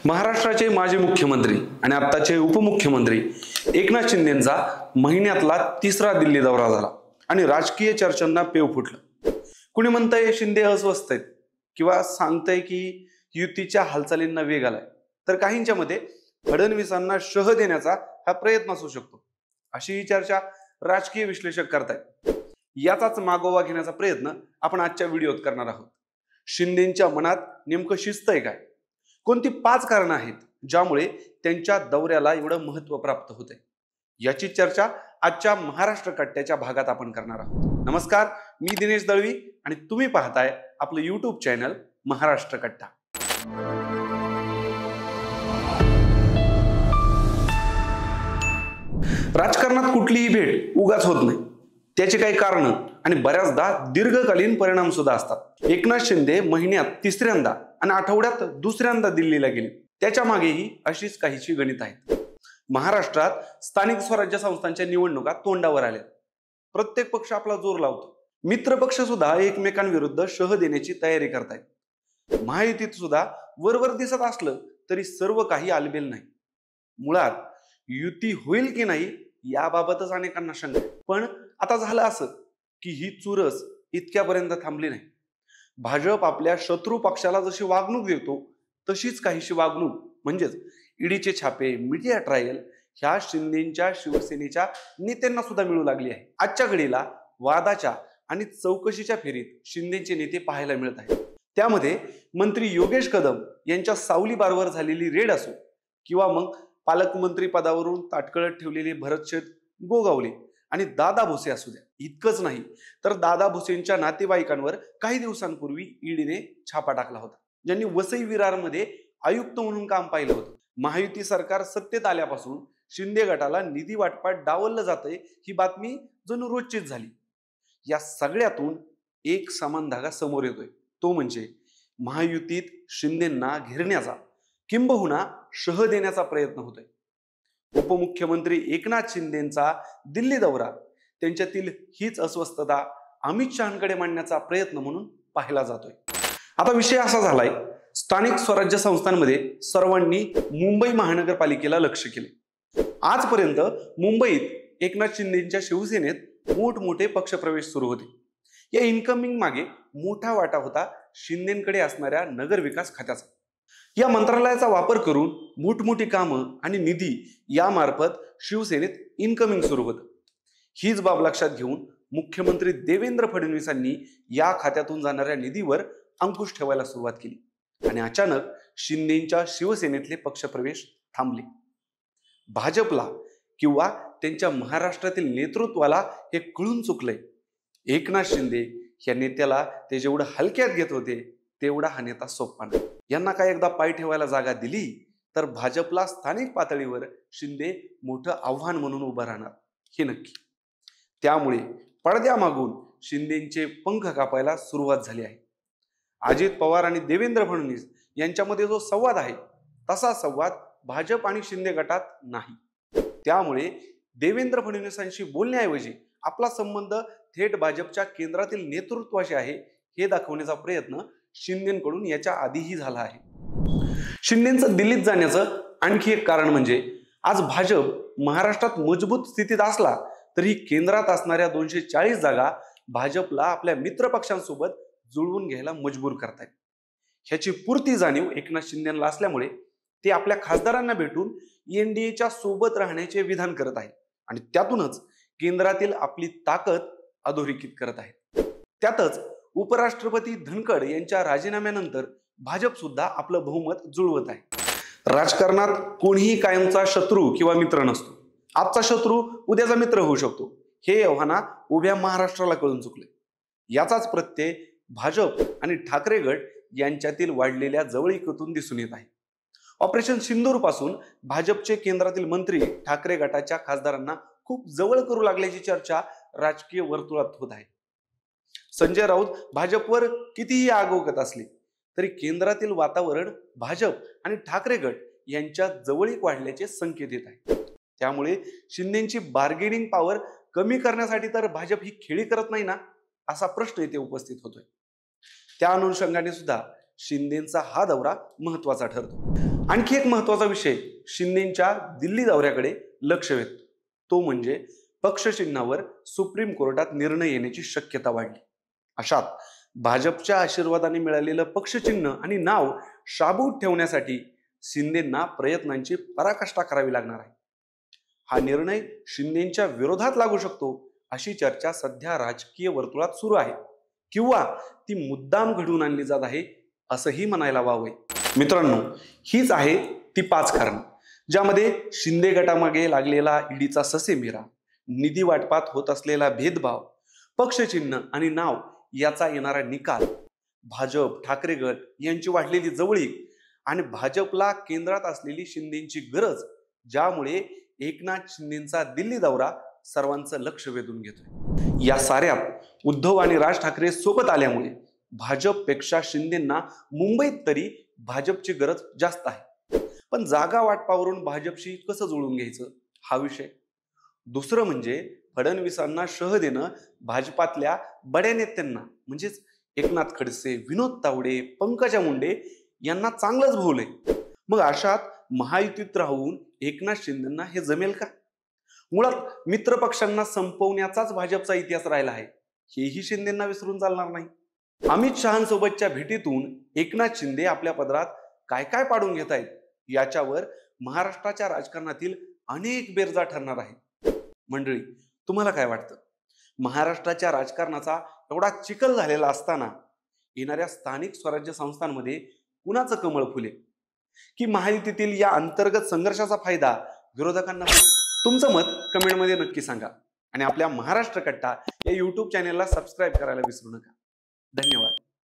महाराष्ट्राचे माजी मुख्यमंत्री आणि आताचे उपमुख्यमंत्री एकनाथ शिंदेंचा महिन्यातला तिसरा दिल्ली दौरा झाला आणि राजकीय चर्चांना पेव फुटलं। कुणी म्हणतंय शिंदे अस्वस्थ आहेत किंवा सांगतंय की युतीच्या हालचालींना वेग आलाय, तर काहींच्या मध्ये फडणवीसांना शह देण्याचा हा प्रयत्न असू शकतो, अशी ही चर्चा राजकीय विश्लेषक करतायत। याचाच मागोवा घेण्याचा प्रयत्न आपण आजच्या व्हिडिओत करणार आहोत। शिंदेंच्या मनात नेमकं शिस्तय काय? कोणती 5 कारणं आहेत ज्यामुळे त्यांच्या दौऱ्याला एवढं महत्त्व प्राप्त होते, याची चर्चा आजच्या महाराष्ट्र कट्ट्याच्या भागात आपण करणार आहोत। नमस्कार, मी दिनेश दळवी आणि तुम्ही पाहताय आपलं YouTube चॅनल महाराष्ट्र कट्टा। राजकारणात कुठलीही भेट उगाच होत नाही, त्याचे काही कारण आणि बऱ्याचदा दीर्घकालीन परिणाम सुद्धा असतात। एकनाथ शिंदे महिन्यात तिसऱ्यांदा आणि आठवड्यात दुसऱ्यांदा दिल्लीला गेले, त्याच्या मागेही अशीच काहीची गणित आहेत। महाराष्ट्रात स्थानिक स्वराज्य संस्थांच्या निवडणुका तोंडावर आल्या, प्रत्येक पक्ष आपला जोर लावतो। मित्र पक्ष सुद्धा एकमेकांविरुद्ध शह देण्याची तयारी करतायत। महायुतीत सुद्धा वरवर दिसत असलं तरी सर्व काही आलबेल नाही। मुळात युती होईल की नाही याबाबतच अनेकांना शंका आहे। पण आता झालं असं की ही चुरस इतक्यापर्यंत थांबली नाही। भाजप आपल्या शत्रू पक्षाला जशी वागणूक देतो तशीच काहीशी वागणूक म्हणजेच ईडीचे छापे, मीडिया ट्रायल ह्या शिंदेच्या शिवसेनेच्या नेत्यांना सुद्धा मिळू लागली आहे। आजच्या घडीला वादाच्या आणि चौकशीच्या फेरीत शिंदेचे नेते पाहायला मिळत आहेत। त्यामध्ये मंत्री योगेश कदम यांच्या सावलीबारवर झालेली रेड असो किंवा मग पालकमंत्री पदावरून ताटकळत ठेवलेले भरतशेठ गोगावले आणि दादा भुसे असू द्या। इतकंच नाही तर दादा भुसेंच्या नातेवाईकांवर काही दिवसांपूर्वी ईडीने छापा टाकला होता, ज्यांनी वसई विरारमध्ये आयुक्त म्हणून काम पाहिलं होतं। महायुती सरकार सत्तेत आल्यापासून शिंदे गटाला निधी वाटपात डावललं जातंय ही बातमी जणू रोजचीच झाली। या सगळ्यातून एक समान धागा समोर येतोय, तो म्हणजे महायुतीत शिंदेंना घेरण्याचा किंबहुना शह देण्याचा प्रयत्न होतोय। उपमुख्यमंत्री एकनाथ शिंदेंचा दिल्ली दौरा त्यांच्यातील हीच अस्वस्थता अमित शहांकडे मांडण्याचा प्रयत्न म्हणून पाहिला जातोय। आता विषय असा झालाय, स्थानिक स्वराज्य संस्थांमध्ये सर्वांनी मुंबई महानगरपालिकेला लक्ष केले। आजपर्यंत मुंबईत एकनाथ शिंदेंच्या शिवसेनेत मोठमोठे पक्षप्रवेश सुरू होते। या इन्कमिंग मागे मोठा वाटा होता शिंदेंकडे असणाऱ्या नगरविकास खात्याचा। या मंत्रालयाचा वापर करून मोठमोठी कामं आणि निधी यामार्फत शिवसेनेत इन्कमिंग सुरू होतं। हीच बाब लक्षात घेऊन मुख्यमंत्री देवेंद्र फडणवीसांनी या खात्यातून जाणाऱ्या निधीवर अंकुश ठेवायला सुरुवात केली आणि अचानक शिंदेच्या शिवसेनेतले पक्षप्रवेश थांबले। भाजपला किंवा त्यांच्या महाराष्ट्रातील नेतृत्वाला हे कळून चुकलंय, एकनाथ शिंदे या नेत्याला ते जेवढं हलक्यात घेत होते तेवढा हा नेता सोपा नाही। यांना काय एकदा पाय ठेवायला जागा दिली तर भाजपला स्थानिक पातळीवर शिंदे मोठं आव्हान म्हणून उभं राहणार हे नक्की। त्यामुळे पडद्यामागून शिंदेचे पंख कापायला सुरुवात झाली आहे। अजित पवार आणि देवेंद्र फडणवीस यांच्यामध्ये जो संवाद आहे तसा संवाद भाजप आणि शिंदे गटात नाही। त्यामुळे देवेंद्र फडणवीसांशी बोलण्याऐवजी आपला संबंध थेट भाजपच्या केंद्रातील नेतृत्वाशी आहे हे दाखवण्याचा प्रयत्न शिंदेकडून याच्या आधीही झाला आहे। शिंदेचं दिल्लीत जाण्याचं आणखी एक कारण म्हणजे आज भाजप महाराष्ट्रात मजबूत स्थितीत असला तरी केंद्रात असणाऱ्या 240 जागा भाजपला आपल्या मित्र पक्षांसोबत जुळवून घ्यायला मजबूर करतायत। ह्याची पूर्ती जाणीव एकनाथ शिंदेला असल्यामुळे ते आपल्या खासदारांना भेटून एनडीएच्या सोबत राहण्याचे विधान करत आहेत आणि त्यातूनच केंद्रातील आपली ताकद अधोरेखित करत आहेत। त्यातच उपराष्ट्रपती धनखड यांच्या राजीनाम्यानंतर भाजप सुद्धा आपलं बहुमत जुळवत आहे। राजकारणात कोणीही कायमचा शत्रू किंवा मित्र नसतो। आजचा शत्रू उद्याचा मित्र होऊ शकतो, हे एव्हाना उभ्या महाराष्ट्राला कळून चुकले। याचाच प्रत्यय भाजप आणि ठाकरे गट यांच्यातील वाढलेल्या जवळीकीतून दिसून येत आहे। ऑपरेशन सिंदूर पासून भाजपचे केंद्रातील मंत्री ठाकरे गटाच्या खासदारांना खूप जवळ करू लागल्याची चर्चा राजकीय वर्तुळात होत आहे। संजय राऊत भाजपवर कितीही आगोगत असले तरी केंद्रातील वातावरण भाजप आणि ठाकरे गट यांच्या जवळीक वाढल्याचे संकेत येत आहे। त्यामुळे शिंदेची बार्गेनिंग पॉवर कमी करण्यासाठी तर भाजप ही खेळी करत नाही ना, असा प्रश्न येथे उपस्थित होतोय। त्या अनुषंगाने सुद्धा शिंदेचा हा दौरा महत्वाचा ठरतो। आणखी एक महत्वाचा विषय शिंदेच्या दिल्ली दौऱ्याकडे लक्ष वेधतो, तो म्हणजे पक्षचिन्हावर सुप्रीम कोर्टात निर्णय येण्याची शक्यता वाढली. अशात भाजपच्या आशीर्वादाने मिळालेलं पक्षचिन्ह आणि नाव शाबूत ठेवण्यासाठी शिंदेंना प्रयत्नांची पराकाष्ठा करावी लागणार आहे. हा निर्णय शिंदेच्या विरोधात लागू शकतो अशी चर्चा सध्या राजकीय वर्तुळात सुरू आहे, किंवा ती मुद्दाम घडवून आणली जात आहे असंही म्हणायला वावय. मित्रांनो, हीच आहे ती 5 कारण ज्यामध्ये शिंदे गटामागे लागलेला ईडीचा ससेमिरा, निधी वाटपात होत असलेला भेदभाव, पक्षचिन्ह आणि नाव याचा येणारा निकाल, भाजप ठाकरे गट यांची वाढलेली जवळीक आणि भाजपला केंद्रात असलेली शिंदेची गरज, ज्यामुळे एकनाथ शिंदेचा दिल्ली दौरा सर्वांचं लक्ष वेधून घेतोय. या साऱ्यात उद्धव आणि राज ठाकरे सोबत आल्यामुळे भाजपपेक्षा शिंदेंना मुंबईत तरी भाजपची गरज जास्त आहे. पण जागा वाटपावरून भाजपशी कसं जुळून घ्यायचं हा विषय. दुसरं म्हणजे फडणवीसांना शह देणं भाजपातल्या बड्या नेत्यांना म्हणजेच एकनाथ खडसे, विनोद तावडे, पंकजा मुंडे यांना चांगलंच भोवलंय. मग अशात महायुतीत राहून एकनाथ शिंदेंना हे जमेल का? मुळात मित्र पक्षांना संपवण्याचाच भाजपचा इतिहास राहिला आहे, हेही शिंदेंना विसरून चालणार नाही. अमित शहांसोबतच्या भेटीतून एकनाथ शिंदे आपल्या पदरात काय काय पाडून घेत आहेत याच्यावर महाराष्ट्राच्या राजकारणातील अनेक बेरजा ठरणार आहेत. मंडळी, तुम्हाला काय वाटतं? महाराष्ट्राच्या राजकारणाचा एवढा चिखल झालेला असताना येणाऱ्या स्थानिक स्वराज्य संस्थांमध्ये कुणाचं कमळ फुलेल, की महायुतीतील या अंतर्गत संघर्षाचा फायदा विरोधकांना होईल? तुमचं मत कमेंटमध्ये नक्की सांगा आणि आपल्या महाराष्ट्र कट्टा या YouTube चॅनेलला सबस्क्राईब करायला विसरू नका. धन्यवाद.